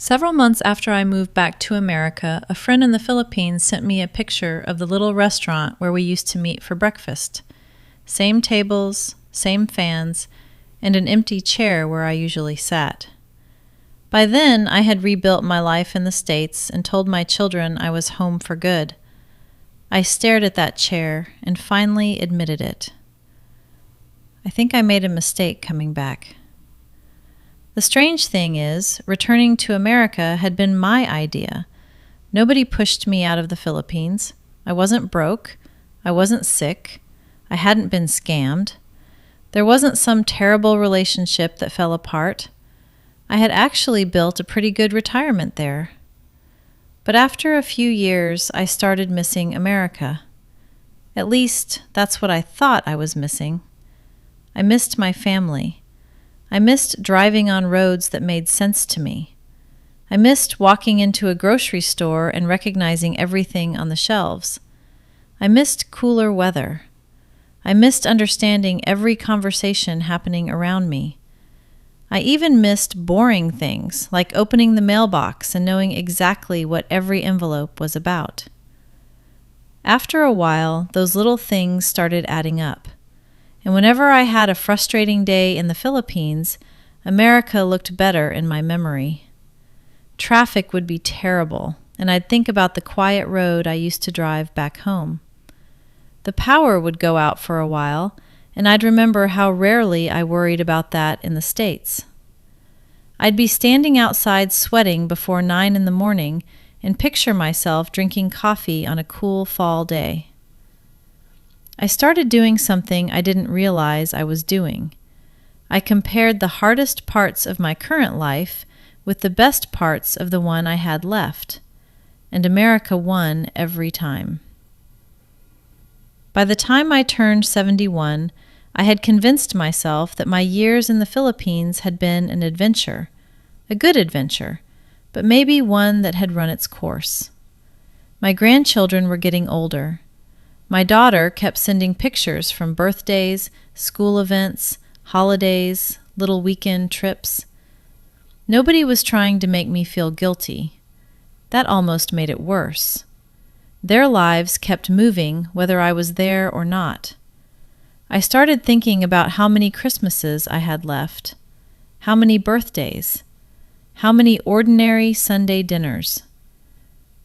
Several months after I moved back to America, a friend in the Philippines sent me a picture of the little restaurant where we used to meet for breakfast. Same tables, same fans, and an empty chair where I usually sat. By then, I had rebuilt my life in the States and told my children I was home for good. I stared at that chair and finally admitted it. I think I made a mistake coming back. The strange thing is, returning to America had been my idea. Nobody pushed me out of the Philippines. I wasn't broke. I wasn't sick. I hadn't been scammed. There wasn't some terrible relationship that fell apart. I had actually built a pretty good retirement there. But after a few years, I started missing America. At least, that's what I thought I was missing. I missed my family. I missed driving on roads that made sense to me. I missed walking into a grocery store and recognizing everything on the shelves. I missed cooler weather. I missed understanding every conversation happening around me. I even missed boring things like opening the mailbox and knowing exactly what every envelope was about. After a while, those little things started adding up. And whenever I had a frustrating day in the Philippines, America looked better in my memory. Traffic would be terrible, and I'd think about the quiet road I used to drive back home. The power would go out for a while, and I'd remember how rarely I worried about that in the States. I'd be standing outside sweating before 9 in the morning and picture myself drinking coffee on a cool fall day. I started doing something I didn't realize I was doing. I compared the hardest parts of my current life with the best parts of the one I had left, and America won every time. By the time I turned 71, I had convinced myself that my years in the Philippines had been an adventure, a good adventure, but maybe one that had run its course. My grandchildren were getting older. My daughter kept sending pictures from birthdays, school events, holidays, little weekend trips. Nobody was trying to make me feel guilty. That almost made it worse. Their lives kept moving whether I was there or not. I started thinking about how many Christmases I had left, how many birthdays, how many ordinary Sunday dinners.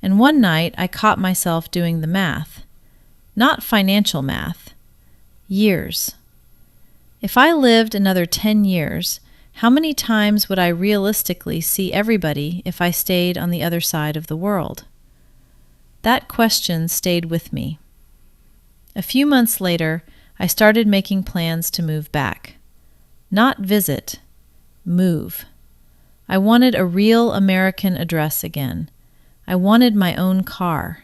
And one night I caught myself doing the math. Not financial math. Years. If I lived another 10 years, how many times would I realistically see everybody if I stayed on the other side of the world? That question stayed with me. A few months later, I started making plans to move back. Not visit, move. I wanted a real American address again. I wanted my own car.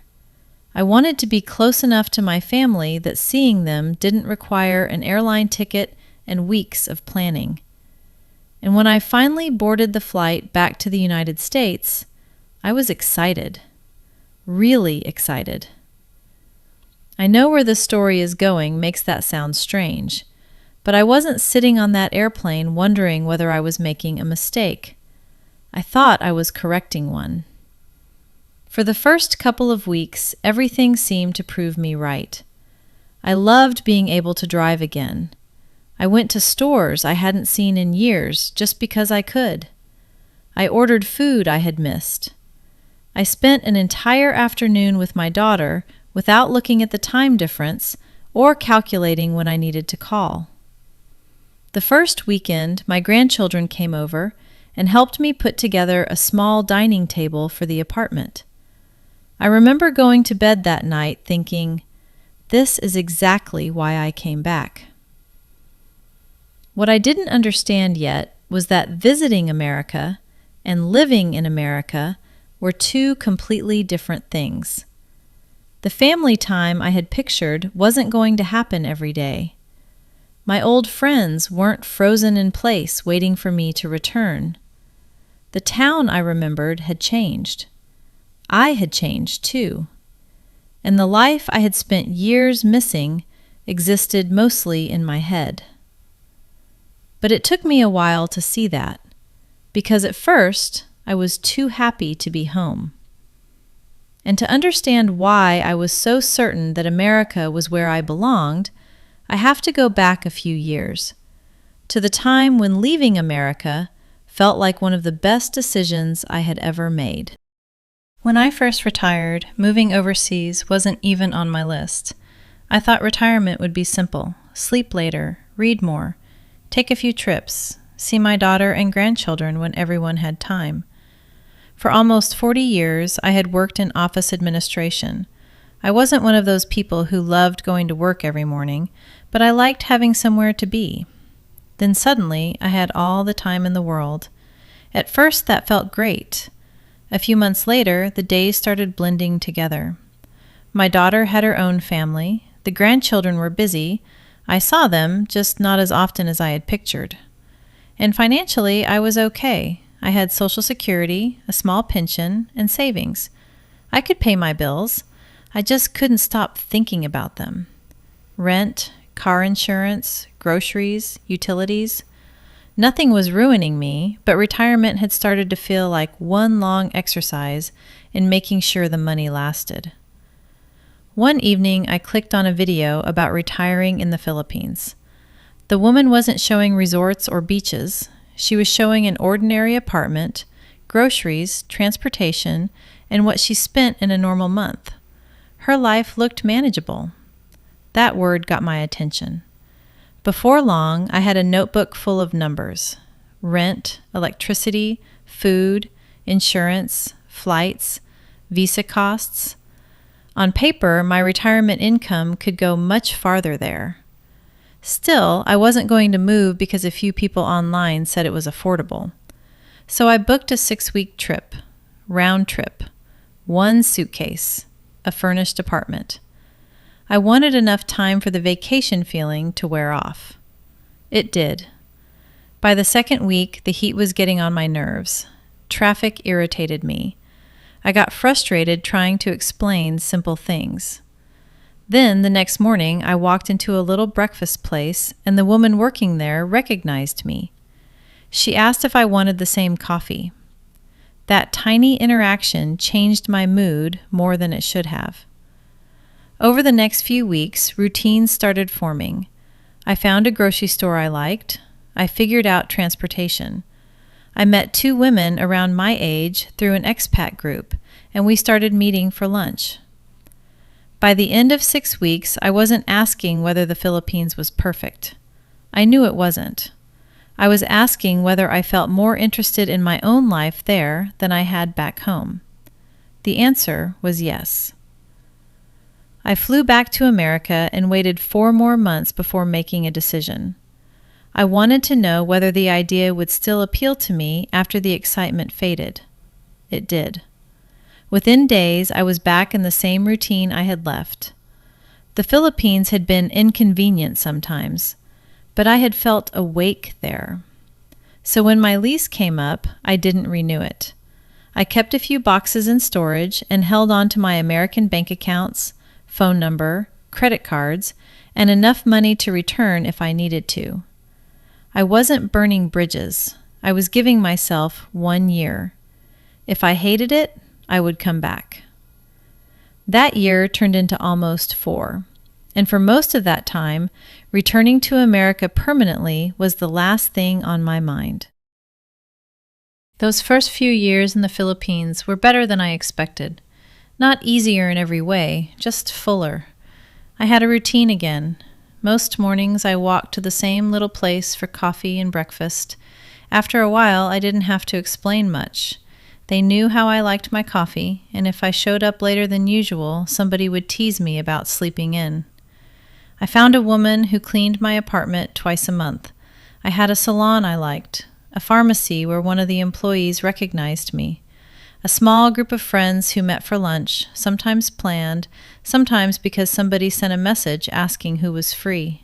I wanted to be close enough to my family that seeing them didn't require an airline ticket and weeks of planning. And when I finally boarded the flight back to the United States, I was excited. Really excited. I know where this story is going makes that sound strange, but I wasn't sitting on that airplane wondering whether I was making a mistake. I thought I was correcting one. For the first couple of weeks, everything seemed to prove me right. I loved being able to drive again. I went to stores I hadn't seen in years just because I could. I ordered food I had missed. I spent an entire afternoon with my daughter without looking at the time difference or calculating when I needed to call. The first weekend, my grandchildren came over and helped me put together a small dining table for the apartment. I remember going to bed that night thinking, this is exactly why I came back. What I didn't understand yet was that visiting America and living in America were two completely different things. The family time I had pictured wasn't going to happen every day. My old friends weren't frozen in place waiting for me to return. The town I remembered had changed. I had changed too. And the life I had spent years missing existed mostly in my head. But it took me a while to see that, because at first I was too happy to be home. And to understand why I was so certain that America was where I belonged, I have to go back a few years, to the time when leaving America felt like one of the best decisions I had ever made. When I first retired, moving overseas wasn't even on my list. I thought retirement would be simple: sleep later, read more, take a few trips, see my daughter and grandchildren when everyone had time. For almost 40 years, I had worked in office administration. I wasn't one of those people who loved going to work every morning, but I liked having somewhere to be. Then suddenly, I had all the time in the world. At first, that felt great. A few months later, the days started blending together. My daughter had her own family. The grandchildren were busy. I saw them, just not as often as I had pictured. And financially, I was okay. I had Social Security, a small pension, and savings. I could pay my bills. I just couldn't stop thinking about them. Rent, car insurance, groceries, utilities. Nothing was ruining me, but retirement had started to feel like one long exercise in making sure the money lasted. One evening, I clicked on a video about retiring in the Philippines. The woman wasn't showing resorts or beaches. She was showing an ordinary apartment, groceries, transportation, and what she spent in a normal month. Her life looked manageable. That word got my attention. Before long, I had a notebook full of numbers: rent, electricity, food, insurance, flights, visa costs. On paper, my retirement income could go much farther there. Still, I wasn't going to move because a few people online said it was affordable. So I booked a 6-week trip, round trip, one suitcase, a furnished apartment. I wanted enough time for the vacation feeling to wear off. It did. By the second week, the heat was getting on my nerves. Traffic irritated me. I got frustrated trying to explain simple things. Then, the next morning, I walked into a little breakfast place, and the woman working there recognized me. She asked if I wanted the same coffee. That tiny interaction changed my mood more than it should have. Over the next few weeks, routines started forming. I found a grocery store I liked. I figured out transportation. I met 2 women around my age through an expat group, and we started meeting for lunch. By the end of 6 weeks, I wasn't asking whether the Philippines was perfect. I knew it wasn't. I was asking whether I felt more interested in my own life there than I had back home. The answer was yes. I flew back to America and waited 4 more months before making a decision. I wanted to know whether the idea would still appeal to me after the excitement faded. It did. Within days, I was back in the same routine I had left. The Philippines had been inconvenient sometimes, but I had felt awake there. So when my lease came up, I didn't renew it. I kept a few boxes in storage and held on to my American bank accounts, phone number, credit cards, and enough money to return if I needed to. I wasn't burning bridges. I was giving myself 1 year. If I hated it, I would come back. That year turned into almost 4. And for most of that time, returning to America permanently was the last thing on my mind. Those first few years in the Philippines were better than I expected. Not easier in every way, just fuller. I had a routine again. Most mornings I walked to the same little place for coffee and breakfast. After a while, I didn't have to explain much. They knew how I liked my coffee, and if I showed up later than usual, somebody would tease me about sleeping in. I found a woman who cleaned my apartment twice a month. I had a salon I liked, a pharmacy where one of the employees recognized me, a small group of friends who met for lunch, sometimes planned, sometimes because somebody sent a message asking who was free.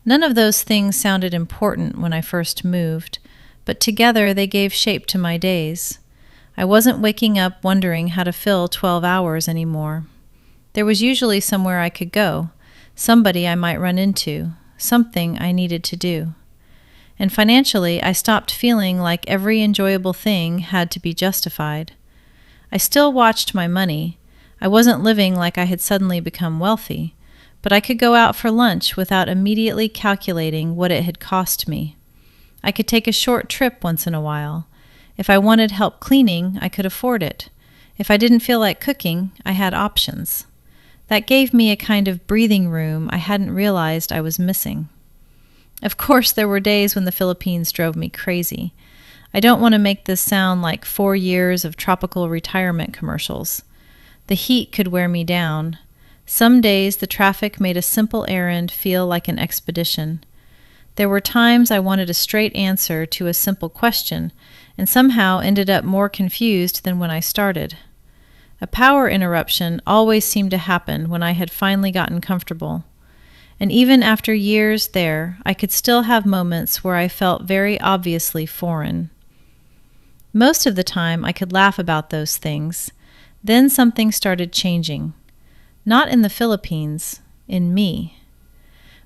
None of those things sounded important when I first moved, but together they gave shape to my days. I wasn't waking up wondering how to fill 12 hours anymore. There was usually somewhere I could go, somebody I might run into, something I needed to do. and financially I stopped feeling like every enjoyable thing had to be justified. I still watched my money. I wasn't living like I had suddenly become wealthy, but I could go out for lunch without immediately calculating what it had cost me. I could take a short trip once in a while. If I wanted help cleaning, I could afford it. If I didn't feel like cooking, I had options. That gave me a kind of breathing room I hadn't realized I was missing. Of course, there were days when the Philippines drove me crazy. I don't want to make this sound like 4 years of tropical retirement commercials. The heat could wear me down. Some days the traffic made a simple errand feel like an expedition. There were times I wanted a straight answer to a simple question and somehow ended up more confused than when I started. A power interruption always seemed to happen when I had finally gotten comfortable. And even after years there, I could still have moments where I felt very obviously foreign. Most of the time I could laugh about those things. Then something started changing. Not in the Philippines, in me.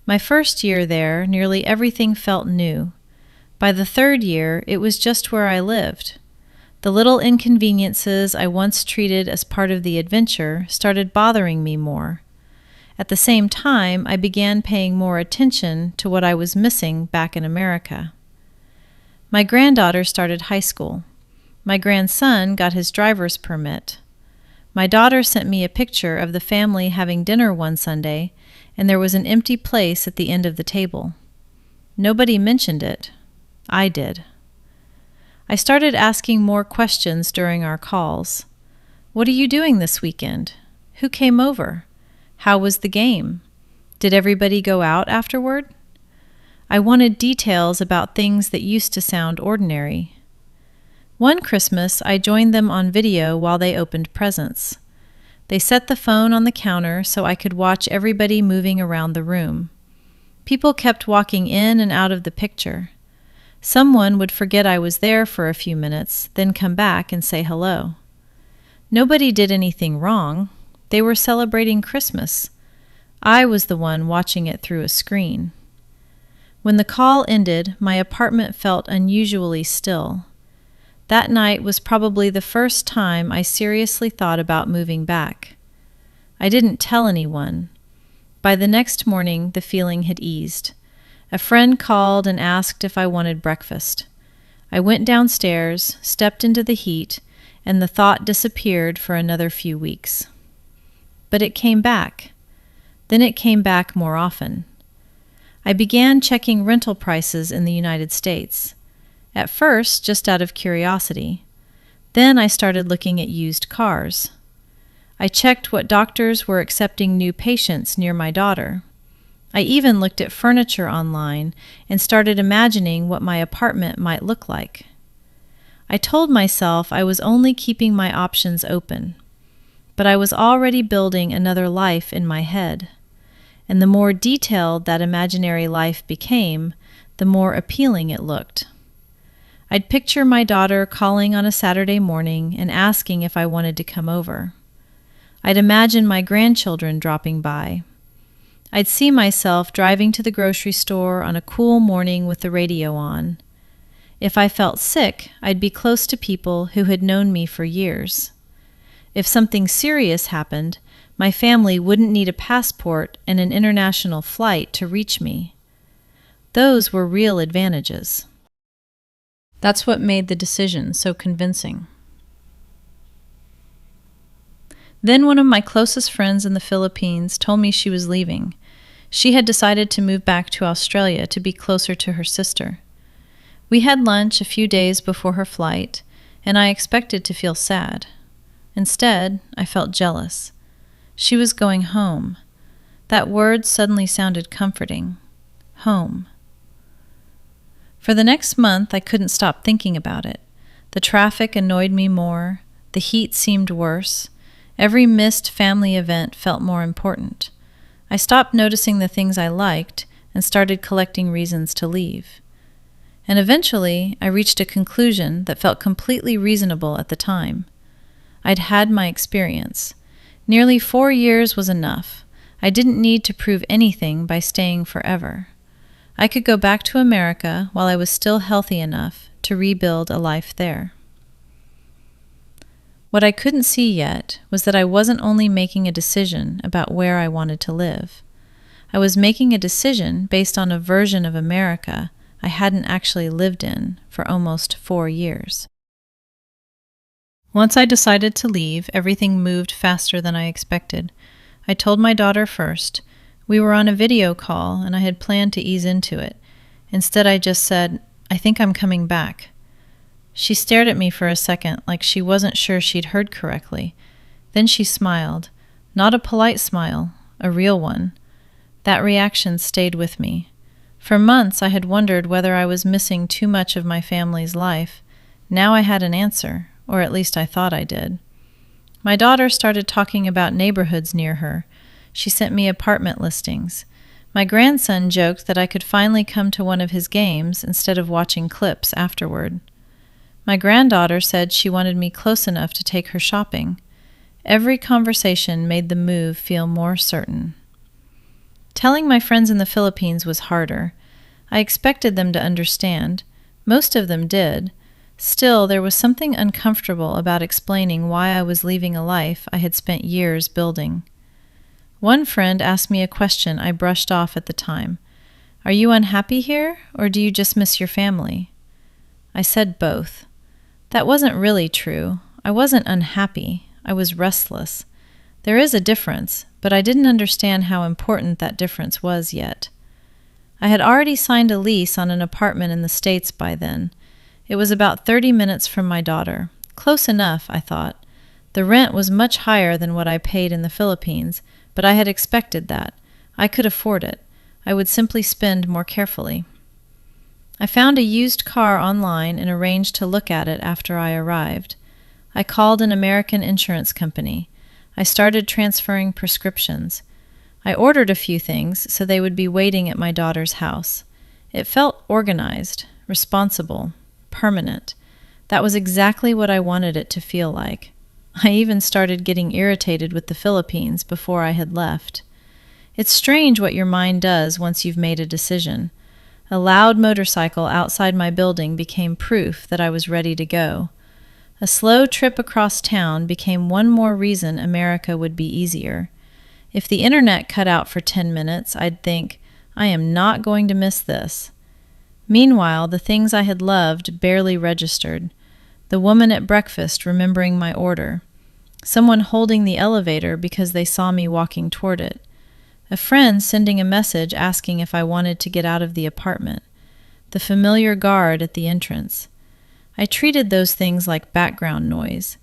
My first year there, nearly everything felt new. By the third year, it was just where I lived. The little inconveniences I once treated as part of the adventure started bothering me more. At the same time, I began paying more attention to what I was missing back in America. My granddaughter started high school. My grandson got his driver's permit. My daughter sent me a picture of the family having dinner one Sunday, and there was an empty place at the end of the table. Nobody mentioned it. I did. I started asking more questions during our calls. What are you doing this weekend? Who came over? How was the game? Did everybody go out afterward? I wanted details about things that used to sound ordinary. One Christmas, I joined them on video while they opened presents. They set the phone on the counter so I could watch everybody moving around the room. People kept walking in and out of the picture. Someone would forget I was there for a few minutes, then come back and say hello. Nobody did anything wrong. They were celebrating Christmas. I was the one watching it through a screen. When the call ended, my apartment felt unusually still. That night was probably the first time I seriously thought about moving back. I didn't tell anyone. By the next morning, the feeling had eased. A friend called and asked if I wanted breakfast. I went downstairs, stepped into the heat, and the thought disappeared for another few weeks. But it came back. Then it came back more often. I began checking rental prices in the United States. At first, just out of curiosity. Then I started looking at used cars. I checked what doctors were accepting new patients near my daughter. I even looked at furniture online and started imagining what my apartment might look like. I told myself I was only keeping my options open, but I was already building another life in my head, and the more detailed that imaginary life became, the more appealing it looked. I'd picture my daughter calling on a Saturday morning and asking if I wanted to come over. I'd imagine my grandchildren dropping by. I'd see myself driving to the grocery store on a cool morning with the radio on. If I felt sick, I'd be close to people who had known me for years. If something serious happened, my family wouldn't need a passport and an international flight to reach me. Those were real advantages. That's what made the decision so convincing. Then one of my closest friends in the Philippines told me she was leaving. She had decided to move back to Australia to be closer to her sister. We had lunch a few days before her flight, and I expected to feel sad. Instead, I felt jealous. She was going home. That word suddenly sounded comforting. Home. For the next month, I couldn't stop thinking about it. The traffic annoyed me more. The heat seemed worse. Every missed family event felt more important. I stopped noticing the things I liked and started collecting reasons to leave. And eventually, I reached a conclusion that felt completely reasonable at the time. I'd had my experience. Nearly 4 years was enough. I didn't need to prove anything by staying forever. I could go back to America while I was still healthy enough to rebuild a life there. What I couldn't see yet was that I wasn't only making a decision about where I wanted to live. I was making a decision based on a version of America I hadn't actually lived in for almost 4 years. Once I decided to leave, everything moved faster than I expected. I told my daughter first. We were on a video call, and I had planned to ease into it. Instead, I just said, "I think I'm coming back." She stared at me for a second, like she wasn't sure she'd heard correctly. Then she smiled. Not a polite smile, a real one. That reaction stayed with me. For months, I had wondered whether I was missing too much of my family's life. Now I had an answer, or at least I thought I did. My daughter started talking about neighborhoods near her. She sent me apartment listings. My grandson joked that I could finally come to one of his games instead of watching clips afterward. My granddaughter said she wanted me close enough to take her shopping. Every conversation made the move feel more certain. Telling my friends in the Philippines was harder. I expected them to understand. Most of them did. Still, there was something uncomfortable about explaining why I was leaving a life I had spent years building. One friend asked me a question I brushed off at the time. "Are you unhappy here, or do you just miss your family?" I said both. That wasn't really true. I wasn't unhappy. I was restless. There is a difference, but I didn't understand how important that difference was yet. I had already signed a lease on an apartment in the States by then. It was about 30 minutes from my daughter. Close enough, I thought. The rent was much higher than what I paid in the Philippines, but I had expected that. I could afford it. I would simply spend more carefully. I found a used car online and arranged to look at it after I arrived. I called an American insurance company. I started transferring prescriptions. I ordered a few things so they would be waiting at my daughter's house. It felt organized, responsible, permanent. That was exactly what I wanted it to feel like. I even started getting irritated with the Philippines before I had left. It's strange what your mind does once you've made a decision. A loud motorcycle outside my building became proof that I was ready to go. A slow trip across town became one more reason America would be easier. If the internet cut out for 10 minutes, I'd think, I am not going to miss this. Meanwhile, the things I had loved barely registered. The woman at breakfast remembering my order. Someone holding the elevator because they saw me walking toward it. A friend sending a message asking if I wanted to get out of the apartment. The familiar guard at the entrance. I treated those things like background noise.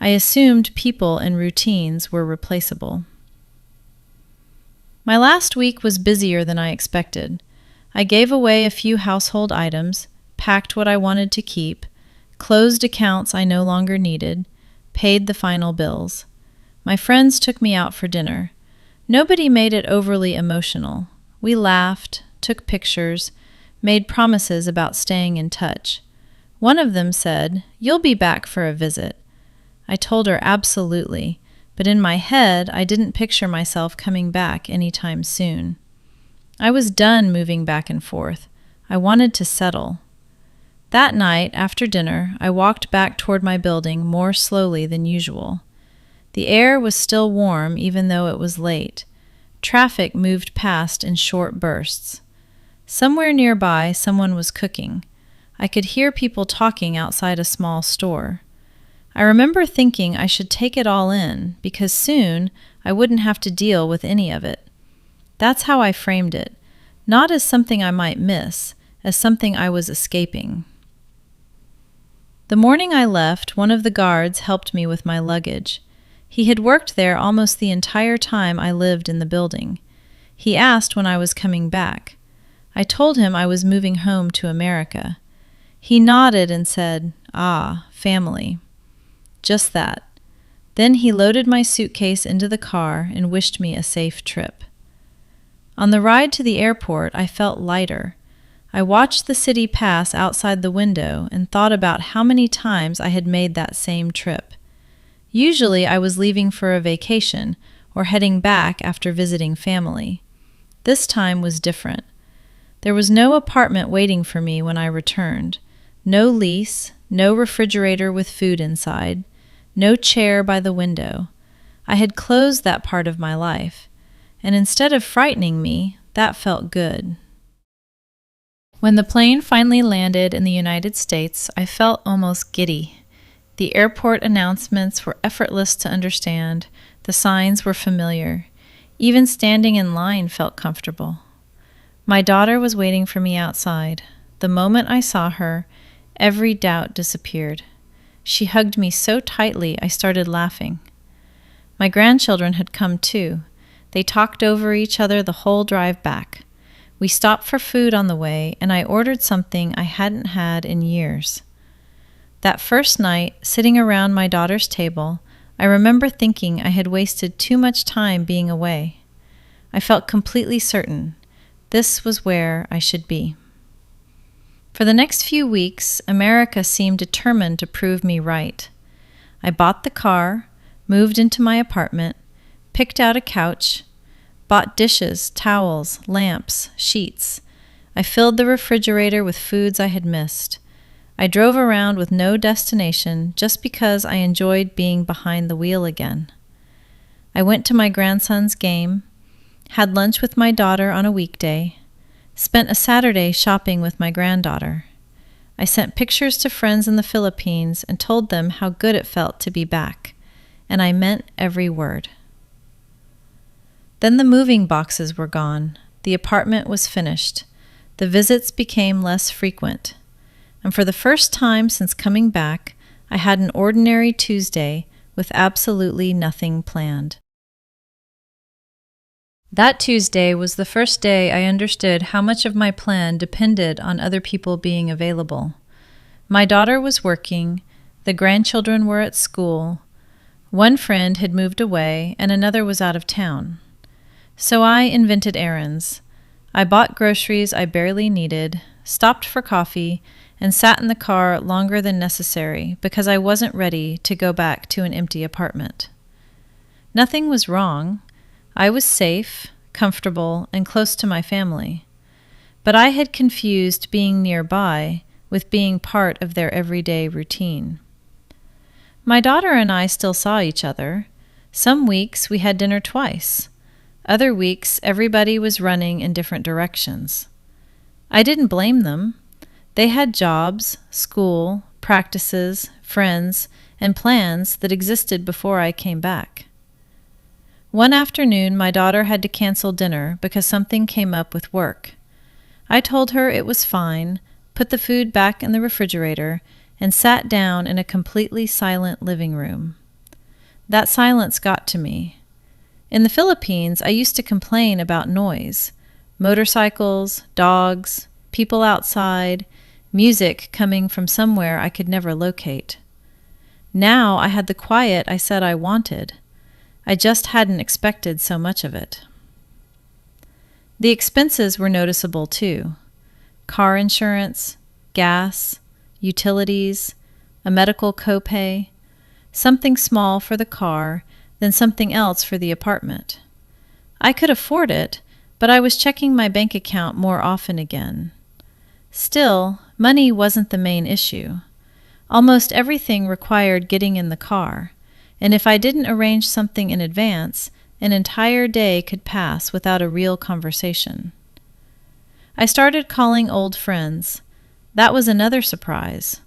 I assumed people and routines were replaceable. My last week was busier than I expected. I gave away a few household items, packed what I wanted to keep, closed accounts I no longer needed, paid the final bills. My friends took me out for dinner. Nobody made it overly emotional. We laughed, took pictures, made promises about staying in touch. One of them said, "You'll be back for a visit." I told her absolutely, but in my head I didn't picture myself coming back anytime soon. I was done moving back and forth. I wanted to settle. That night, after dinner, I walked back toward my building more slowly than usual. The air was still warm even though it was late. Traffic moved past in short bursts. Somewhere nearby, someone was cooking. I could hear people talking outside a small store. I remember thinking I should take it all in because soon I wouldn't have to deal with any of it. That's how I framed it, not as something I might miss, as something I was escaping. The morning I left, one of the guards helped me with my luggage. He had worked there almost the entire time I lived in the building. He asked when I was coming back. I told him I was moving home to America. He nodded and said, "Ah, family." Just that. Then he loaded my suitcase into the car and wished me a safe trip. On the ride to the airport, I felt lighter. I watched the city pass outside the window and thought about how many times I had made that same trip. Usually I was leaving for a vacation or heading back after visiting family. This time was different. There was no apartment waiting for me when I returned. No lease, no refrigerator with food inside, no chair by the window. I had closed that part of my life, and instead of frightening me, that felt good. When the plane finally landed in the United States, I felt almost giddy. The airport announcements were effortless to understand. The signs were familiar. Even standing in line felt comfortable. My daughter was waiting for me outside. The moment I saw her, every doubt disappeared. She hugged me so tightly I started laughing. My grandchildren had come too. They talked over each other the whole drive back. We stopped for food on the way, and I ordered something I hadn't had in years. That first night, sitting around my daughter's table, I remember thinking I had wasted too much time being away. I felt completely certain this was where I should be. For the next few weeks, America seemed determined to prove me right. I bought the car, moved into my apartment, picked out a couch, bought dishes, towels, lamps, sheets. I filled the refrigerator with foods I had missed. I drove around with no destination just because I enjoyed being behind the wheel again. I went to my grandson's game, had lunch with my daughter on a weekday, spent a Saturday shopping with my granddaughter. I sent pictures to friends in the Philippines and told them how good it felt to be back, and I meant every word. Then the moving boxes were gone. The apartment was finished. The visits became less frequent. And for the first time since coming back, I had an ordinary Tuesday with absolutely nothing planned. That Tuesday was the first day I understood how much of my plan depended on other people being available. My daughter was working, the grandchildren were at school, one friend had moved away, and another was out of town. So I invented errands. I bought groceries I barely needed, stopped for coffee, and sat in the car longer than necessary because I wasn't ready to go back to an empty apartment. Nothing was wrong. I was safe, comfortable, and close to my family. But I had confused being nearby with being part of their everyday routine. My daughter and I still saw each other. Some weeks we had dinner twice. Other weeks everybody was running in different directions. I didn't blame them. They had jobs, school, practices, friends, and plans that existed before I came back. One afternoon, my daughter had to cancel dinner because something came up with work. I told her it was fine, put the food back in the refrigerator, and sat down in a completely silent living room. That silence got to me. In the Philippines, I used to complain about noise, motorcycles, dogs, people outside, music coming from somewhere I could never locate. Now I had the quiet I said I wanted. I just hadn't expected so much of it. The expenses were noticeable too. Car insurance, gas, utilities, a medical copay, something small for the car, then something else for the apartment. I could afford it, but I was checking my bank account more often again. Still, money wasn't the main issue. Almost everything required getting in the car, and if I didn't arrange something in advance, an entire day could pass without a real conversation. I started calling old friends. That was another surprise.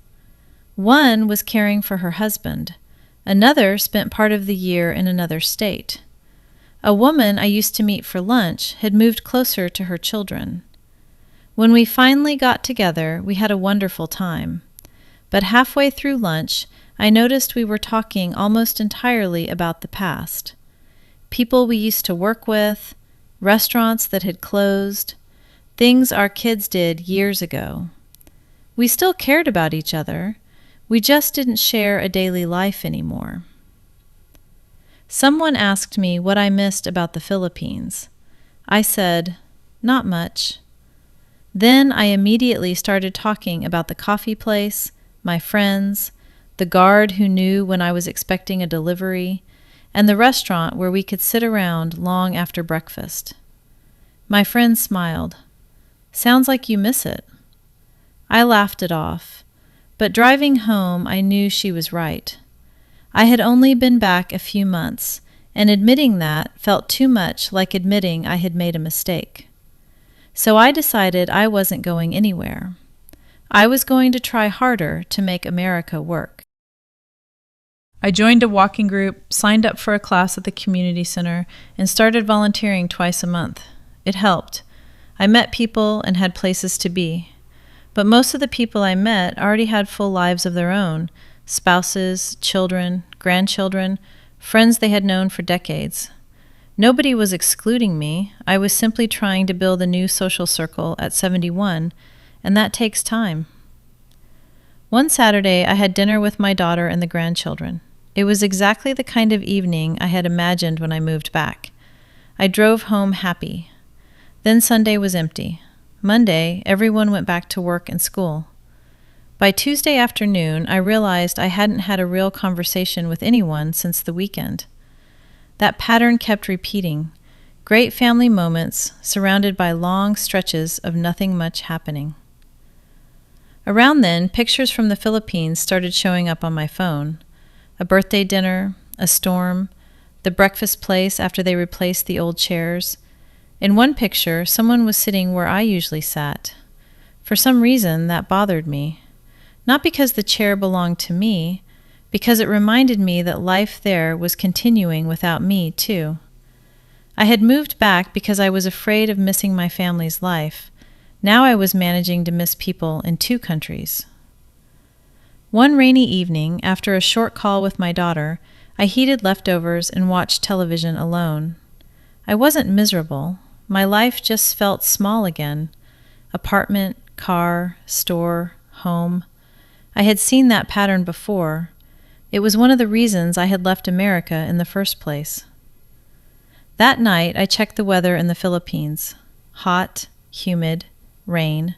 One was caring for her husband. Another spent part of the year in another state. A woman I used to meet for lunch had moved closer to her children. When we finally got together, we had a wonderful time. But halfway through lunch, I noticed we were talking almost entirely about the past. People we used to work with, restaurants that had closed, things our kids did years ago. We still cared about each other. We just didn't share a daily life anymore. Someone asked me what I missed about the Philippines. I said, "Not much." Then I immediately started talking about the coffee place, my friends, the guard who knew when I was expecting a delivery, and the restaurant where we could sit around long after breakfast. My friend smiled. Sounds like you miss it." I laughed it off, but driving home I knew she was right. I had only been back a few months, and admitting that felt too much like admitting I had made a mistake. So I decided I wasn't going anywhere. I was going to try harder to make America work. I joined a walking group, signed up for a class at the community center, and started volunteering twice a month. It helped. I met people and had places to be. But most of the people I met already had full lives of their own, spouses, children, grandchildren, friends they had known for decades. Nobody was excluding me. I was simply trying to build a new social circle at 71, and that takes time. One Saturday, I had dinner with my daughter and the grandchildren. It was exactly the kind of evening I had imagined when I moved back. I drove home happy. Then Sunday was empty. Monday, everyone went back to work and school. By Tuesday afternoon, I realized I hadn't had a real conversation with anyone since the weekend. That pattern kept repeating. Great family moments surrounded by long stretches of nothing much happening. Around then, pictures from the Philippines started showing up on my phone. A birthday dinner, a storm, the breakfast place after they replaced the old chairs. In one picture, someone was sitting where I usually sat. For some reason, that bothered me. Not because the chair belonged to me, because it reminded me that life there was continuing without me, too. I had moved back because I was afraid of missing my family's life. Now I was managing to miss people in 2 countries. One rainy evening, after a short call with my daughter, I heated leftovers and watched television alone. I wasn't miserable. My life just felt small again. Apartment, car, store, home. I had seen that pattern before. It was one of the reasons I had left America in the first place. That night, I checked the weather in the Philippines. Hot, humid, rain.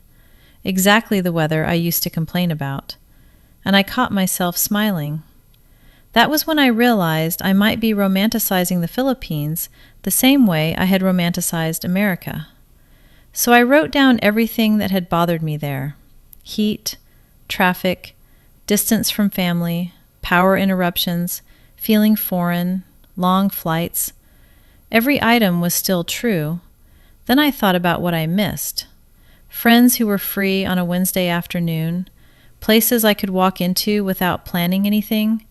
Exactly the weather I used to complain about. And I caught myself smiling. That was when I realized I might be romanticizing the Philippines the same way I had romanticized America. So I wrote down everything that had bothered me there. Heat, traffic, distance from family, power interruptions, feeling foreign, long flights. Every item was still true. Then I thought about what I missed. Friends who were free on a Wednesday afternoon, places I could walk into without planning anything,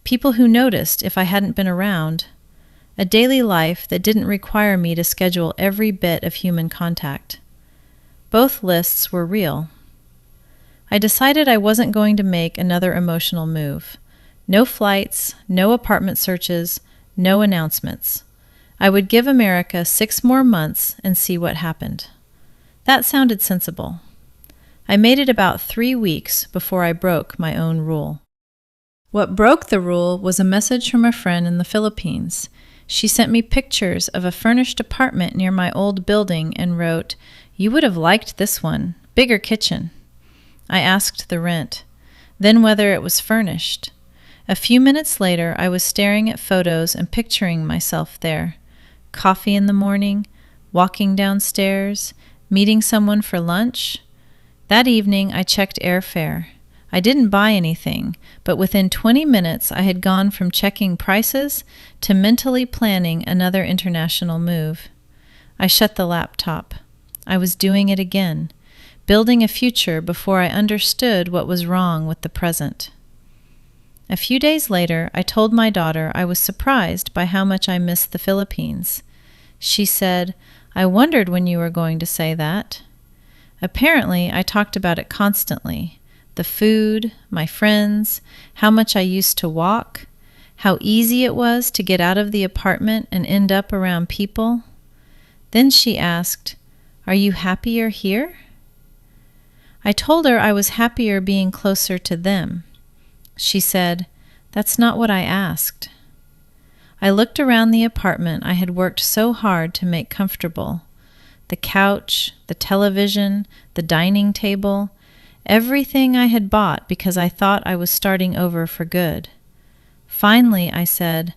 people who noticed if I hadn't been around, a daily life that didn't require me to schedule every bit of human contact. Both lists were real. I decided I wasn't going to make another emotional move. No flights, no apartment searches, no announcements. I would give America 6 more months and see what happened. That sounded sensible. I made it about 3 weeks before I broke my own rule. What broke the rule was a message from a friend in the Philippines. She sent me pictures of a furnished apartment near my old building and wrote, "You would have liked this one, bigger kitchen." I asked the rent, then whether it was furnished. A few minutes later, I was staring at photos and picturing myself there. Coffee in the morning, walking downstairs, meeting someone for lunch. That evening, I checked airfare. I didn't buy anything, but within 20 minutes, I had gone from checking prices to mentally planning another international move. I shut the laptop. I was doing it again, building a future before I understood what was wrong with the present. A few days later, I told my daughter I was surprised by how much I missed the Philippines. She said, "I wondered when you were going to say that." Apparently, I talked about it constantly. The food, my friends, how much I used to walk, how easy it was to get out of the apartment and end up around people. Then she asked, "Are you happier here?" I told her I was happier being closer to them. She said, "That's not what I asked." I looked around the apartment I had worked so hard to make comfortable. The couch, the television, the dining table, everything I had bought because I thought I was starting over for good. Finally, I said,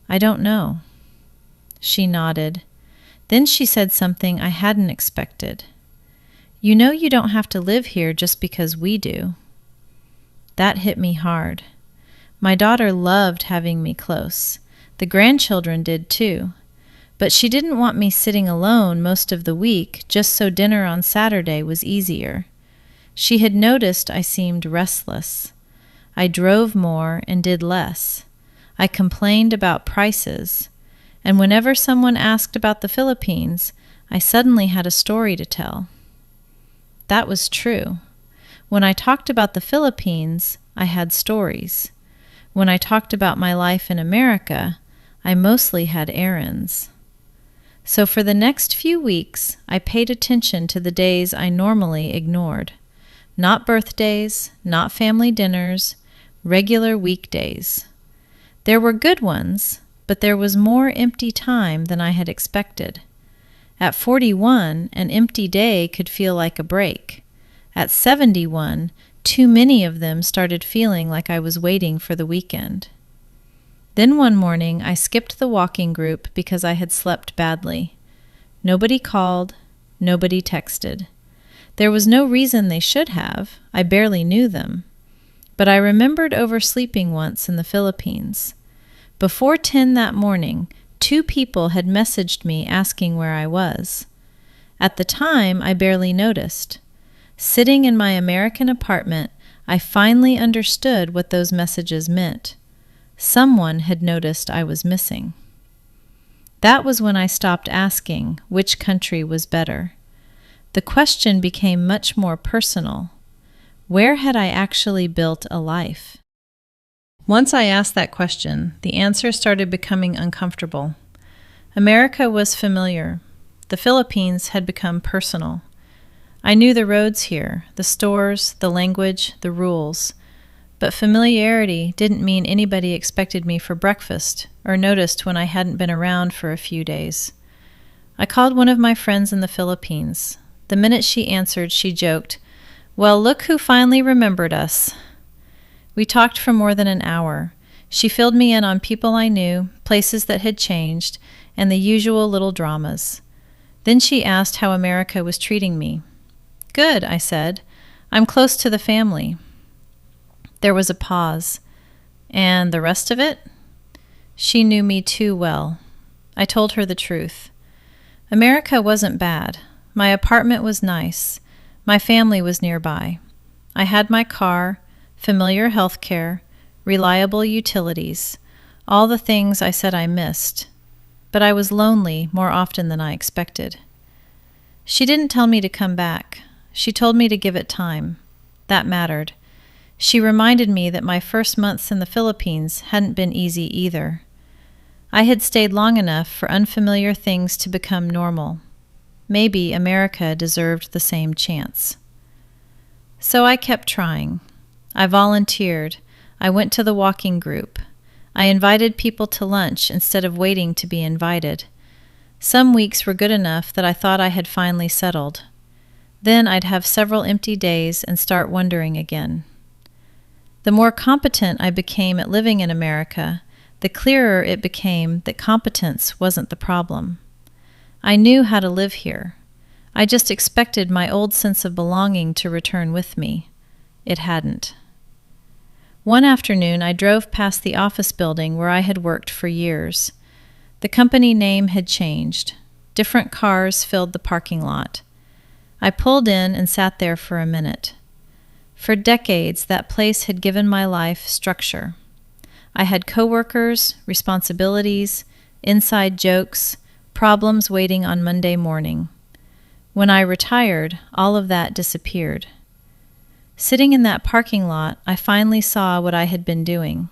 "I don't know." She nodded. Then she said something I hadn't expected. "You know you don't have to live here just because we do." That hit me hard. My daughter loved having me close. The grandchildren did too. But she didn't want me sitting alone most of the week just so dinner on Saturday was easier. She had noticed I seemed restless. I drove more and did less. I complained about prices. And whenever someone asked about the Philippines, I suddenly had a story to tell. That was true. When I talked about the Philippines, I had stories. When I talked about my life in America, I mostly had errands. So for the next few weeks, I paid attention to the days I normally ignored. Not birthdays, not family dinners, regular weekdays. There were good ones, but there was more empty time than I had expected. At 41, an empty day could feel like a break. At 71, too many of them started feeling like I was waiting for the weekend. Then one morning, I skipped the walking group because I had slept badly. Nobody called, nobody texted. There was no reason they should have. I barely knew them. But I remembered oversleeping once in the Philippines. Before 10 that morning, 2 people had messaged me asking where I was. At the time, I barely noticed. Sitting in my American apartment, I finally understood what those messages meant. Someone had noticed I was missing. That was when I stopped asking which country was better. The question became much more personal. Where had I actually built a life? Once I asked that question, the answer started becoming uncomfortable. America was familiar. The Philippines had become personal. I knew the roads here, the stores, the language, the rules. But familiarity didn't mean anybody expected me for breakfast or noticed when I hadn't been around for a few days. I called one of my friends in the Philippines. The minute she answered, she joked, "Well, look who finally remembered us." We talked for more than an hour. She filled me in on people I knew, places that had changed, and the usual little dramas. Then she asked how America was treating me. "Good," I said. "I'm close to the family." There was a pause. "And the rest of it?" She knew me too well. I told her the truth. America wasn't bad. My apartment was nice. My family was nearby. I had my car, familiar health care, reliable utilities, all the things I said I missed. But I was lonely more often than I expected. She didn't tell me to come back. She told me to give it time. That mattered. She reminded me that my first months in the Philippines hadn't been easy either. I had stayed long enough for unfamiliar things to become normal. Maybe America deserved the same chance. So I kept trying. I volunteered. I went to the walking group. I invited people to lunch instead of waiting to be invited. Some weeks were good enough that I thought I had finally settled. Then I'd have several empty days and start wondering again. The more competent I became at living in America, the clearer it became that competence wasn't the problem. I knew how to live here. I just expected my old sense of belonging to return with me. It hadn't. One afternoon, I drove past the office building where I had worked for years. The company name had changed. Different cars filled the parking lot. I pulled in and sat there for a minute. For decades, that place had given my life structure. I had coworkers, responsibilities, inside jokes, problems waiting on Monday morning. When I retired, all of that disappeared. Sitting in that parking lot, I finally saw what I had been doing.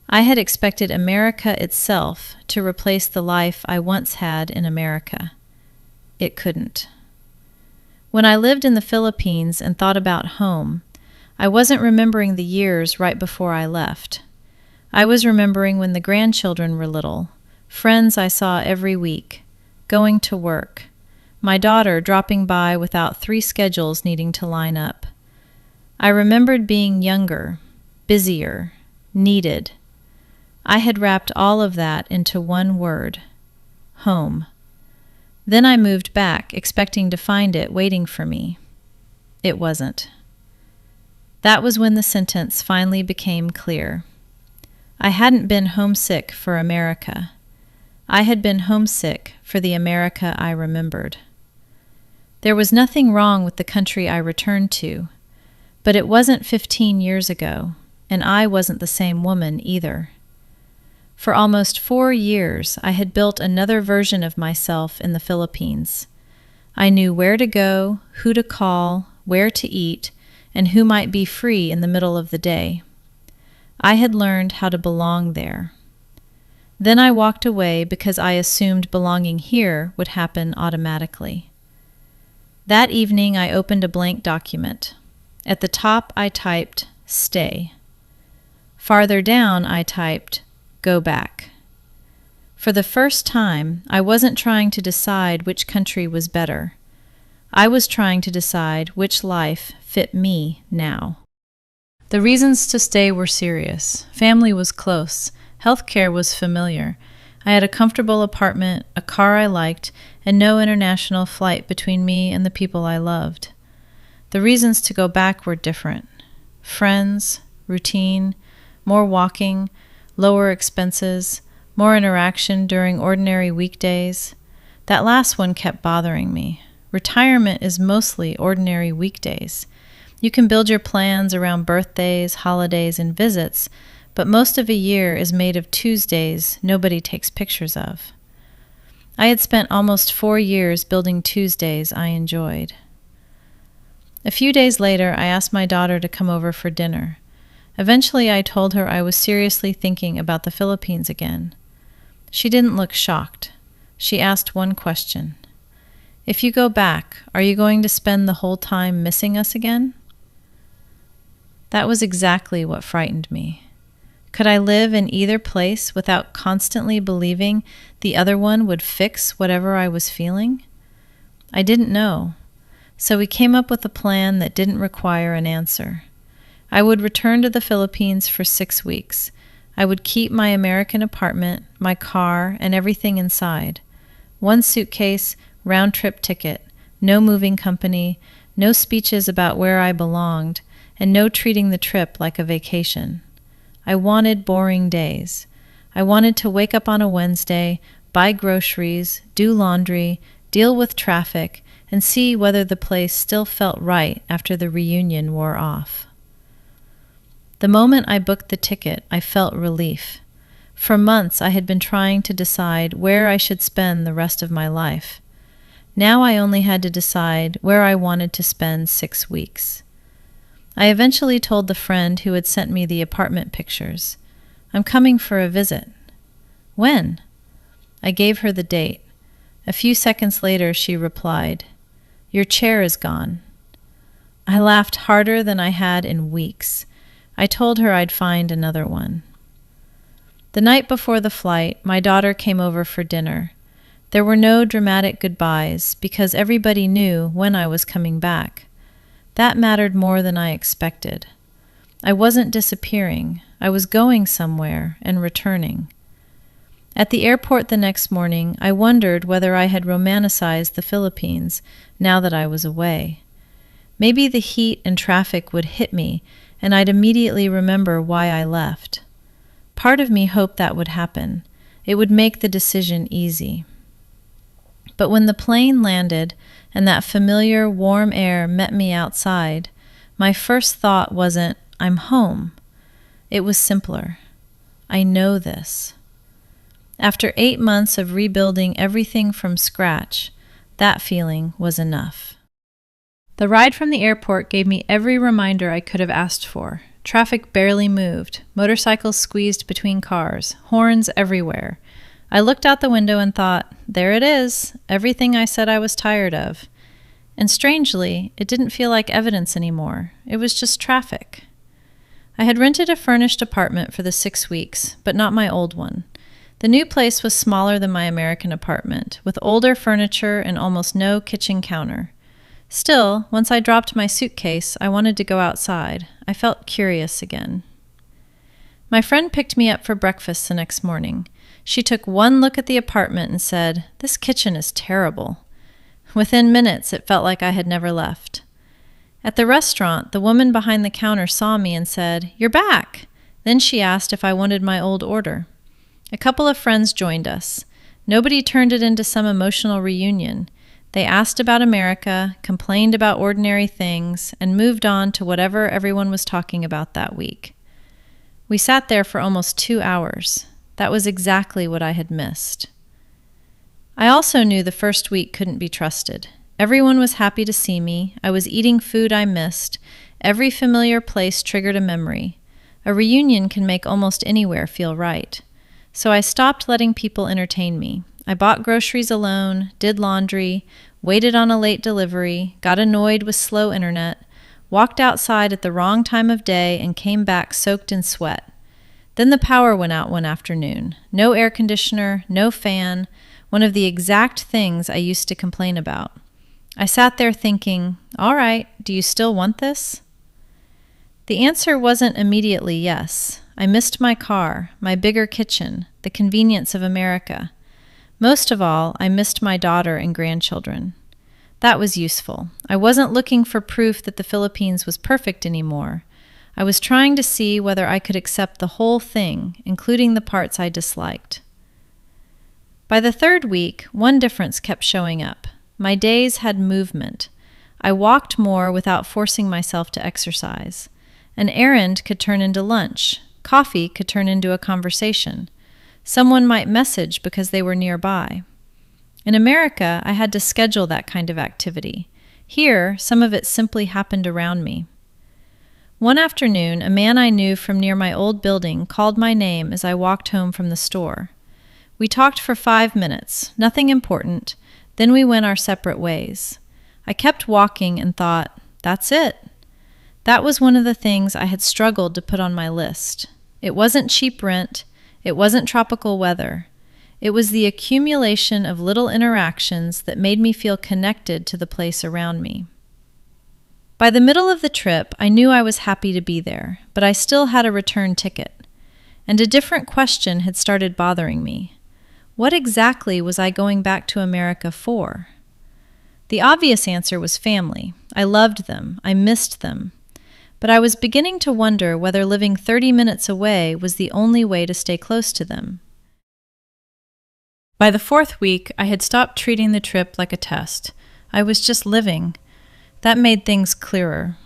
I had expected America itself to replace the life I once had in America. It couldn't. When I lived in the Philippines and thought about home, I wasn't remembering the years right before I left. I was remembering when the grandchildren were little, friends I saw every week, going to work, my daughter dropping by without 3 schedules needing to line up. I remembered being younger, busier, needed. I had wrapped all of that into one word: home. Then I moved back, expecting to find it waiting for me. It wasn't. That was when the sentence finally became clear. I hadn't been homesick for America. I had been homesick for the America I remembered. There was nothing wrong with the country I returned to, but it wasn't 15 years ago, and I wasn't the same woman either. For almost 4 years, I had built another version of myself in the Philippines. I knew where to go, who to call, where to eat, and who might be free in the middle of the day. I had learned how to belong there. Then I walked away because I assumed belonging here would happen automatically. That evening, I opened a blank document. At the top, I typed, "Stay." Farther down, I typed, "Go back." For the first time, I wasn't trying to decide which country was better. I was trying to decide which life fit me now. The reasons to stay were serious. Family was close. Healthcare was familiar. I had a comfortable apartment, a car I liked, and no international flight between me and the people I loved. The reasons to go back were different. Friends, routine, more walking, lower expenses, more interaction during ordinary weekdays. That last one kept bothering me. Retirement is mostly ordinary weekdays. You can build your plans around birthdays, holidays, and visits, but most of a year is made of Tuesdays nobody takes pictures of. I had spent almost 4 years building Tuesdays I enjoyed. A few days later, I asked my daughter to come over for dinner. Eventually, I told her I was seriously thinking about the Philippines again. She didn't look shocked. She asked one question. "If you go back, are you going to spend the whole time missing us again?" That was exactly what frightened me. Could I live in either place without constantly believing the other one would fix whatever I was feeling? I didn't know. So we came up with a plan that didn't require an answer. I would return to the Philippines for 6 weeks. I would keep my American apartment, my car, and everything inside. 1 suitcase, round-trip ticket, no moving company, no speeches about where I belonged, and no treating the trip like a vacation. I wanted boring days. I wanted to wake up on a Wednesday, buy groceries, do laundry, deal with traffic, and see whether the place still felt right after the reunion wore off. The moment I booked the ticket, I felt relief. For months, I had been trying to decide where I should spend the rest of my life. Now I only had to decide where I wanted to spend 6 weeks. I eventually told the friend who had sent me the apartment pictures, "I'm coming for a visit." "When?" I gave her the date. A few seconds later, she replied, "Your chair is gone." I laughed harder than I had in weeks. I told her I'd find another one. The night before the flight, my daughter came over for dinner. There were no dramatic goodbyes because everybody knew when I was coming back. That mattered more than I expected. I wasn't disappearing. I was going somewhere and returning. At the airport the next morning, I wondered whether I had romanticized the Philippines now that I was away. Maybe the heat and traffic would hit me, and I'd immediately remember why I left. Part of me hoped that would happen. It would make the decision easy. But when the plane landed and that familiar warm air met me outside, my first thought wasn't, "I'm home." It was simpler. I know this. After 8 months of rebuilding everything from scratch, that feeling was enough. The ride from the airport gave me every reminder I could have asked for. Traffic barely moved, motorcycles squeezed between cars, horns everywhere. I looked out the window and thought, there it is, everything I said I was tired of. And strangely, it didn't feel like evidence anymore. It was just traffic. I had rented a furnished apartment for the 6 weeks, but not my old one. The new place was smaller than my American apartment, with older furniture and almost no kitchen counter. Still, once I dropped my suitcase, I wanted to go outside. I felt curious again. My friend picked me up for breakfast the next morning. She took one look at the apartment and said, "This kitchen is terrible." Within minutes, it felt like I had never left. At the restaurant, the woman behind the counter saw me and said, "You're back." Then she asked if I wanted my old order. A couple of friends joined us. Nobody turned it into some emotional reunion. They asked about America, complained about ordinary things, and moved on to whatever everyone was talking about that week. We sat there for almost 2 hours. That was exactly what I had missed. I also knew the first week couldn't be trusted. Everyone was happy to see me. I was eating food I missed. Every familiar place triggered a memory. A reunion can make almost anywhere feel right. So I stopped letting people entertain me. I bought groceries alone, did laundry, waited on a late delivery, got annoyed with slow internet, walked outside at the wrong time of day, and came back soaked in sweat. Then the power went out one afternoon. No air conditioner, no fan, one of the exact things I used to complain about. I sat there thinking, all right, do you still want this? The answer wasn't immediately yes. I missed my car, my bigger kitchen, the convenience of America. Most of all, I missed my daughter and grandchildren. That was useful. I wasn't looking for proof that the Philippines was perfect anymore. I was trying to see whether I could accept the whole thing, including the parts I disliked. By the third week, one difference kept showing up. My days had movement. I walked more without forcing myself to exercise. An errand could turn into lunch. Coffee could turn into a conversation. Someone might message because they were nearby. In America, I had to schedule that kind of activity. Here, some of it simply happened around me. One afternoon, a man I knew from near my old building called my name as I walked home from the store. We talked for 5 minutes, nothing important. Then we went our separate ways. I kept walking and thought, that's it. That was one of the things I had struggled to put on my list. It wasn't cheap rent. It wasn't tropical weather. It was the accumulation of little interactions that made me feel connected to the place around me. By the middle of the trip, I knew I was happy to be there, but I still had a return ticket. And a different question had started bothering me. What exactly was I going back to America for? The obvious answer was family. I loved them. I missed them. But I was beginning to wonder whether living 30 minutes away was the only way to stay close to them. By the 4th week, I had stopped treating the trip like a test. I was just living. That made things clearer.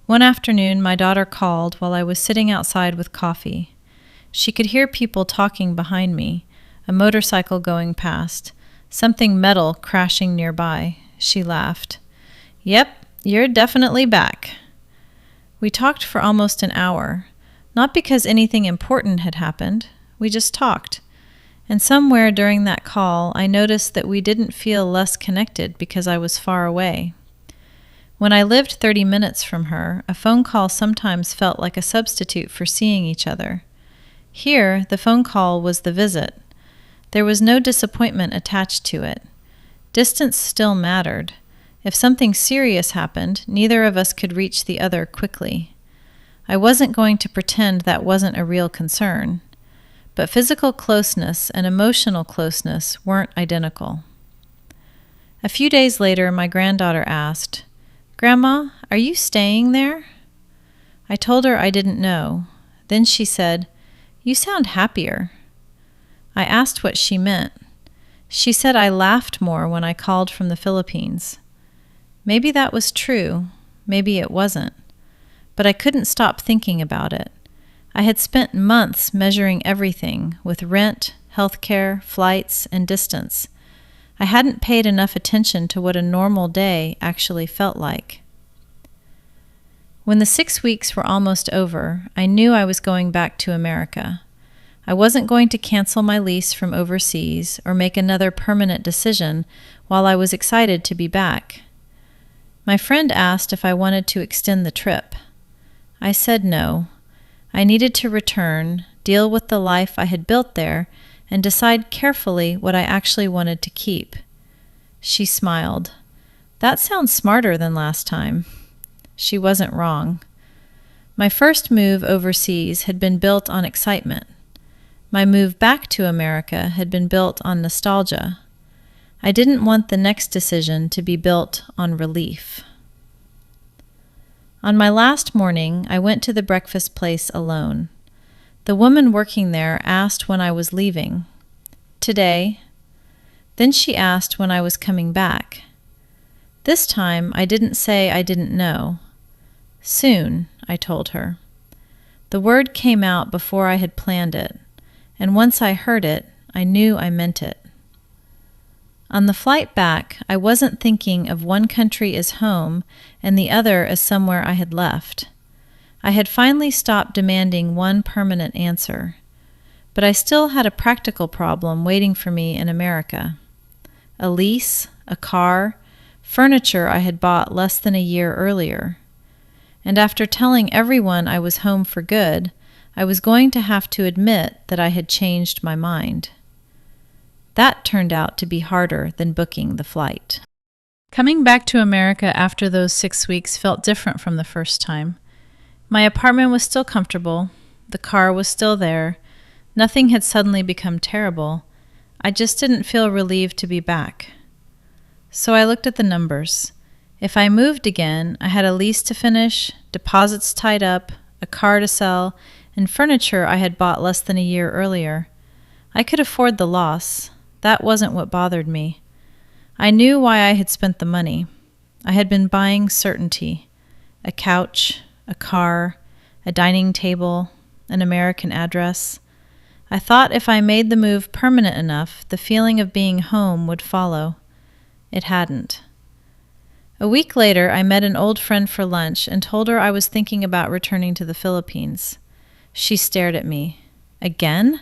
One afternoon, my daughter called while I was sitting outside with coffee. She could hear people talking behind me, a motorcycle going past, something metal crashing nearby. She laughed. "Yep, you're definitely back." We talked for almost an hour, not because anything important had happened. We just talked. And somewhere during that call, I noticed that we didn't feel less connected because I was far away. When I lived 30 minutes from her, a phone call sometimes felt like a substitute for seeing each other. Here, the phone call was the visit. There was no disappointment attached to it. Distance still mattered. If something serious happened, neither of us could reach the other quickly. I wasn't going to pretend that wasn't a real concern. But physical closeness and emotional closeness weren't identical. A few days later, my granddaughter asked, "Grandma, are you staying there?" I told her I didn't know. Then she said, "You sound happier." I asked what she meant. She said I laughed more when I called from the Philippines. Maybe that was true, maybe it wasn't. But I couldn't stop thinking about it. I had spent months measuring everything with rent, healthcare, flights, and distance. I hadn't paid enough attention to what a normal day actually felt like. When the 6 weeks were almost over, I knew I was going back to America. I wasn't going to cancel my lease from overseas or make another permanent decision while I was excited to be back. My friend asked if I wanted to extend the trip. I said no. I needed to return, deal with the life I had built there, and decide carefully what I actually wanted to keep. She smiled. That sounds smarter than last time. She wasn't wrong. My first move overseas had been built on excitement. My move back to America had been built on nostalgia. I didn't want the next decision to be built on relief. On my last morning, I went to the breakfast place alone. The woman working there asked when I was leaving. Today. Then she asked when I was coming back. This time, I didn't say I didn't know. Soon, I told her. The word came out before I had planned it, and once I heard it, I knew I meant it. On the flight back, I wasn't thinking of one country as home and the other as somewhere I had left. I had finally stopped demanding one permanent answer, but I still had a practical problem waiting for me in America. A lease, a car, furniture I had bought less than a year earlier. And after telling everyone I was home for good, I was going to have to admit that I had changed my mind. That turned out to be harder than booking the flight. Coming back to America after those 6 weeks felt different from the first time. My apartment was still comfortable, the car was still there, nothing had suddenly become terrible. I just didn't feel relieved to be back. So I looked at the numbers. If I moved again, I had a lease to finish, deposits tied up, a car to sell, and furniture I had bought less than a year earlier. I could afford the loss. That wasn't what bothered me. I knew why I had spent the money. I had been buying certainty. A couch, a car, a dining table, an American address. I thought if I made the move permanent enough, the feeling of being home would follow. It hadn't. A week later, I met an old friend for lunch and told her I was thinking about returning to the Philippines. She stared at me. Again?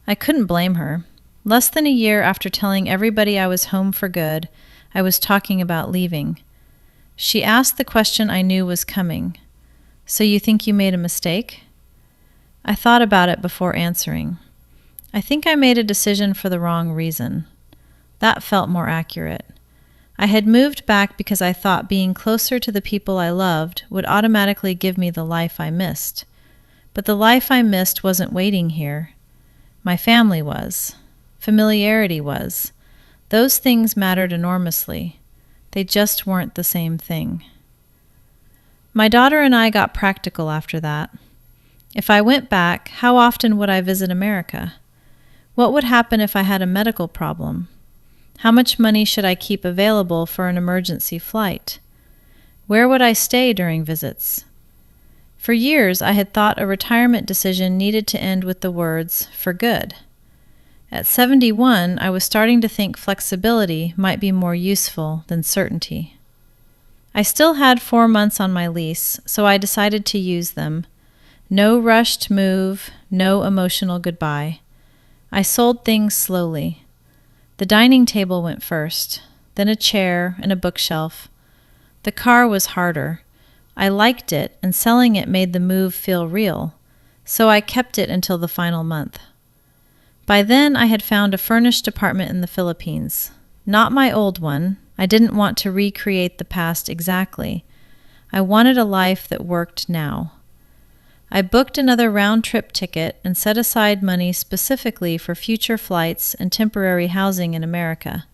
I couldn't blame her. Less than a year after telling everybody I was home for good, I was talking about leaving. She asked the question I knew was coming. So you think you made a mistake? I thought about it before answering. I think I made a decision for the wrong reason. That felt more accurate. I had moved back because I thought being closer to the people I loved would automatically give me the life I missed. But the life I missed wasn't waiting here. My family was. Familiarity was. Those things mattered enormously. They just weren't the same thing. My daughter and I got practical after that. If I went back, how often would I visit America? What would happen if I had a medical problem? How much money should I keep available for an emergency flight? Where would I stay during visits? For years, I had thought a retirement decision needed to end with the words, "for good." At 71, I was starting to think flexibility might be more useful than certainty. I still had 4 months on my lease, so I decided to use them. No rushed move, no emotional goodbye. I sold things slowly. The dining table went first, then a chair and a bookshelf. The car was harder. I liked it, and selling it made the move feel real, so I kept it until the final month. By then, I had found a furnished apartment in the Philippines. Not my old one. I didn't want to recreate the past exactly. I wanted a life that worked now. I booked another round-trip ticket and set aside money specifically for future flights and temporary housing in America.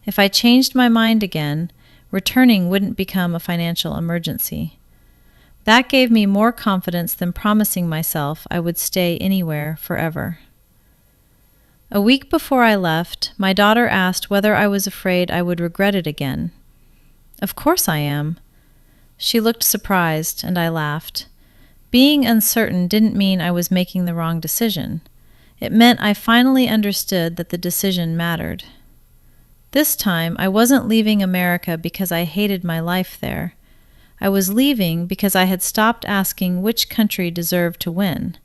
If I changed my mind again, returning wouldn't become a financial emergency. That gave me more confidence than promising myself I would stay anywhere forever. A week before I left, my daughter asked whether I was afraid I would regret it again. Of course I am. She looked surprised, and I laughed. Being uncertain didn't mean I was making the wrong decision. It meant I finally understood that the decision mattered. This time, I wasn't leaving America because I hated my life there. I was leaving because I had stopped asking which country deserved to win.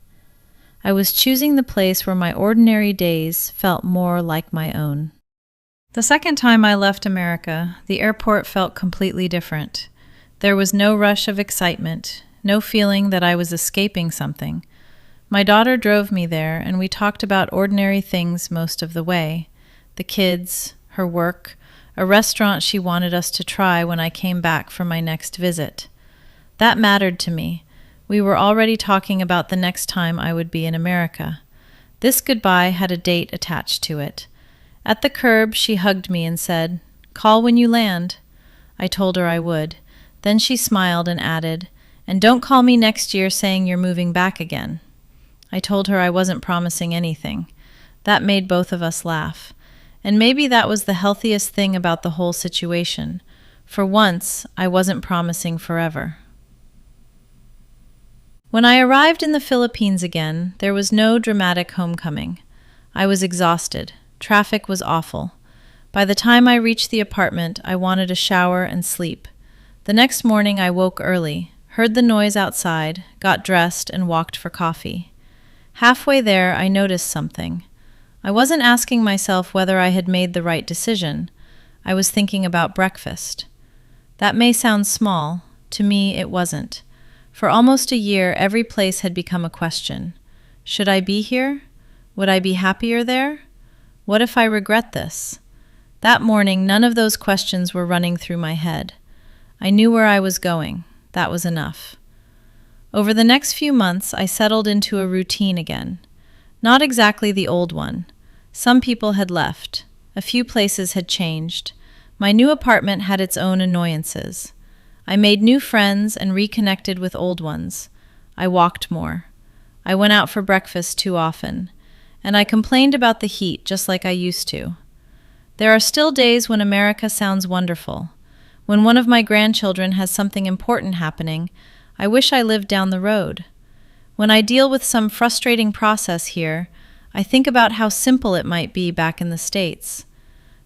I was choosing the place where my ordinary days felt more like my own. The second time I left America, the airport felt completely different. There was no rush of excitement, no feeling that I was escaping something. My daughter drove me there, and we talked about ordinary things most of the way. The kids, her work, a restaurant she wanted us to try when I came back for my next visit. That mattered to me. We were already talking about the next time I would be in America. This goodbye had a date attached to it. At the curb, she hugged me and said, "Call when you land." I told her I would. Then she smiled and added, "And don't call me next year saying you're moving back again." I told her I wasn't promising anything. That made both of us laugh. And maybe that was the healthiest thing about the whole situation. For once, I wasn't promising forever. When I arrived in the Philippines again, there was no dramatic homecoming. I was exhausted. Traffic was awful. By the time I reached the apartment, I wanted a shower and sleep. The next morning I woke early, heard the noise outside, got dressed, and walked for coffee. Halfway there, I noticed something. I wasn't asking myself whether I had made the right decision. I was thinking about breakfast. That may sound small. To me, it wasn't. For almost a year, every place had become a question. Should I be here? Would I be happier there? What if I regret this? That morning, none of those questions were running through my head. I knew where I was going. That was enough. Over the next few months, I settled into a routine again. Not exactly the old one. Some people had left. A few places had changed. My new apartment had its own annoyances. I made new friends and reconnected with old ones. I walked more. I went out for breakfast too often. And I complained about the heat just like I used to. There are still days when America sounds wonderful. When one of my grandchildren has something important happening, I wish I lived down the road. When I deal with some frustrating process here, I think about how simple it might be back in the States.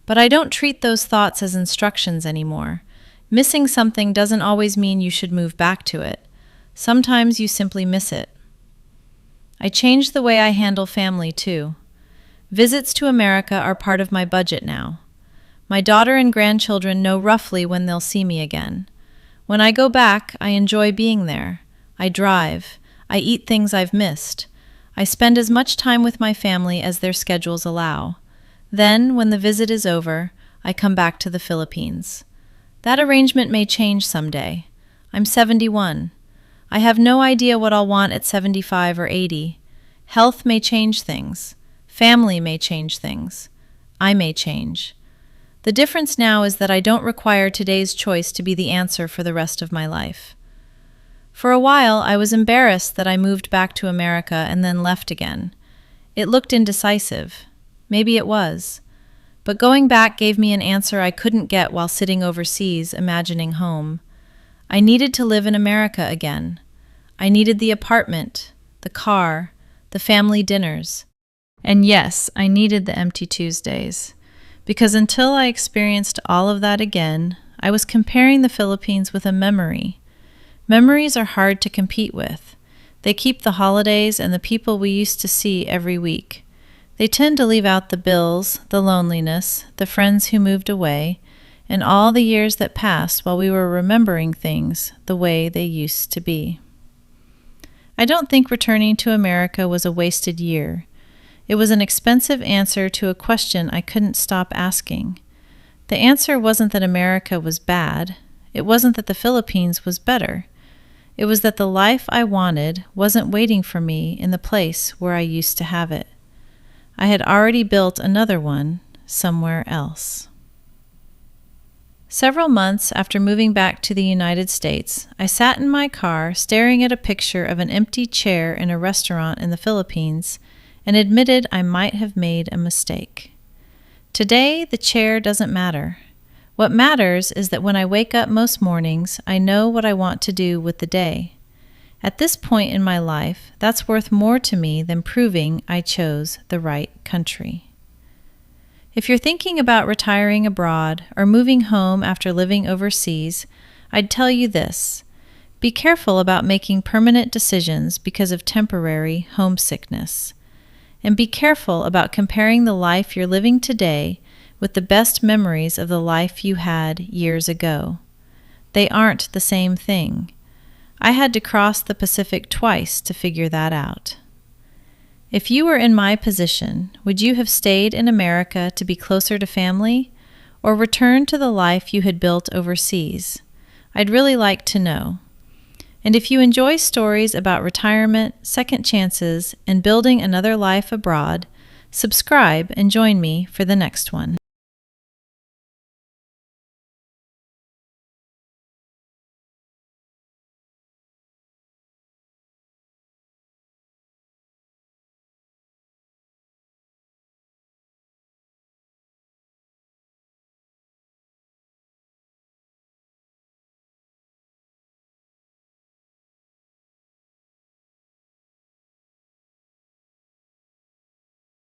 But I don't treat those thoughts as instructions anymore. Missing something doesn't always mean you should move back to it. Sometimes you simply miss it. I changed the way I handle family, too. Visits to America are part of my budget now. My daughter and grandchildren know roughly when they'll see me again. When I go back, I enjoy being there. I drive. I eat things I've missed. I spend as much time with my family as their schedules allow. Then, when the visit is over, I come back to the Philippines. That arrangement may change someday. I'm 71. I have no idea what I'll want at 75 or 80. Health may change things. Family may change things. I may change. The difference now is that I don't require today's choice to be the answer for the rest of my life. For a while, I was embarrassed that I moved back to America and then left again. It looked indecisive. Maybe it was. But going back gave me an answer I couldn't get while sitting overseas, imagining home. I needed to live in America again. I needed the apartment, the car, the family dinners. And yes, I needed the empty Tuesdays. Because until I experienced all of that again, I was comparing the Philippines with a memory. Memories are hard to compete with. They keep the holidays and the people we used to see every week. They tend to leave out the bills, the loneliness, the friends who moved away, and all the years that passed while we were remembering things the way they used to be. I don't think returning to America was a wasted year. It was an expensive answer to a question I couldn't stop asking. The answer wasn't that America was bad. It wasn't that the Philippines was better. It was that the life I wanted wasn't waiting for me in the place where I used to have it. I had already built another one somewhere else. Several months after moving back to the United States, I sat in my car staring at a picture of an empty chair in a restaurant in the Philippines and admitted I might have made a mistake. Today, the chair doesn't matter. What matters is that when I wake up most mornings, I know what I want to do with the day. At this point in my life, that's worth more to me than proving I chose the right country. If you're thinking about retiring abroad or moving home after living overseas, I'd tell you this. Be careful about making permanent decisions because of temporary homesickness. And be careful about comparing the life you're living today with the best memories of the life you had years ago. They aren't the same thing. I had to cross the Pacific twice to figure that out. If you were in my position, would you have stayed in America to be closer to family, or returned to the life you had built overseas? I'd really like to know. And if you enjoy stories about retirement, second chances, and building another life abroad, subscribe and join me for the next one.